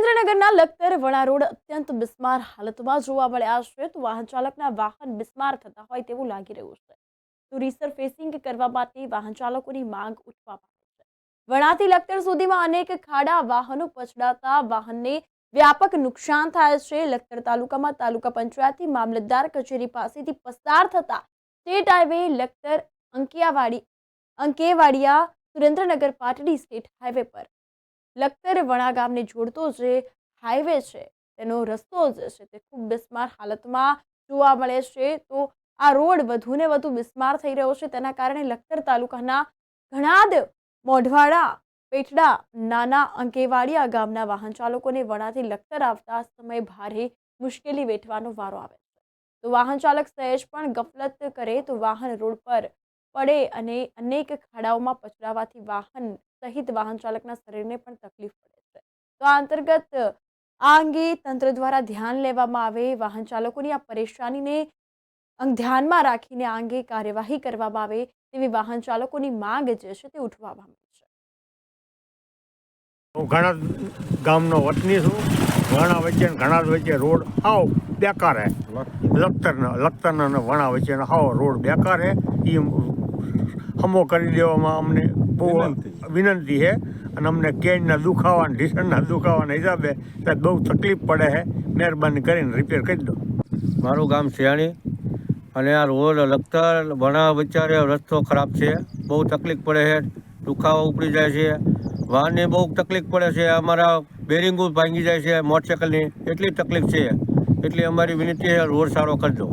સુરેન્દ્રનગરના લખતર વણા રોડ અત્યંત બિસ્માર હાલતમાં જોવા મળ્યા છે તો વાહન ચાલકના વાહન બિસ્માર થતા હોય તેવું લાગી રહ્યું છે તો રિસરફેસિંગ કરવા માટે વાહન ચાલકોની માંગ ઉઠવા પામી છે। વણાથી લખતર સુધીમાં અનેક ખાડા વાહનો પછડાતા વાહનને વ્યાપક નુકસાન થાય છે। લખતર તાલુકામાં તાલુકા પંચાયતની મામલતદાર કચેરી પાસેથી પસાર થતા state highway Lakhtar Ankevadiya Surendranagar Patdi state highway પર લખતર વણા ગામને જોડતો જે હાઈવે છે તેનો રસ્તો જે છે તે ખૂબ બિસ્માર હાલતમાં જોવા મળે છે તો આ રોડ વધુને વધુ બિસ્માર થઈ રહ્યો છે તેના કારણે લખતર તાલુકાના ઘણા જ મોઢવાડા પેઠડા નાના અંકેવાડિયા ગામના વાહન ચાલકોને વણાથી લખતર આવતા સમય ભારે મુશ્કેલી વેઠવાનો વારો આવે છે તો વાહન ચાલક સહેજ પણ ગફલત કરે તો વાહન રોડ પર પડે અને અનેક ખાડાઓમાં પછડાવાથી વાહન સહિત વાહન ચાલકના શરીરને પણ તકલીફ પડે છે તો આ અંતર્ગત આ અંગે તંત્ર દ્વારા ધ્યાન લેવામાં આવે વાહન ચાલકોની આ પરેશાનીને ધ્યાનમાં રાખીને આ અંગે કાર્યવાહી કરવામાં આવે તેવી વાહન ચાલકોની માંગ જે છે તે ઉઠવા પામી છે। હું ઘણા ગામનો વતની છું। વણા વચ્ચે રોડ હાવ બેકાર હે। લખતરના અને વણા વચ્ચેનો હાવ રોડ બેકાર હે। એ હમો કરી દેવામાં અમને બહુ વિનંતી છે અને અમને કેનના દુખાવા ઢીસણના દુખાવાના હિસાબે બહુ તકલીફ પડે છે। મહેરબાની કરીને રિપેર કરી દો। મારું ગામ સિયાણી અને આ રોડ લખતર વણા વચ્ચે રસ્તો ખરાબ છે, બહુ તકલીફ પડે છે, દુખાવો ઉપડી જાય છે, વાહનની બહુ તકલીફ પડે છે, અમારા બેરિંગો ભાંગી જાય છે મોટરસાઇકલની, એટલી તકલીફ છે। એટલી અમારી વિનંતી છે રોડ સારો કરી દો।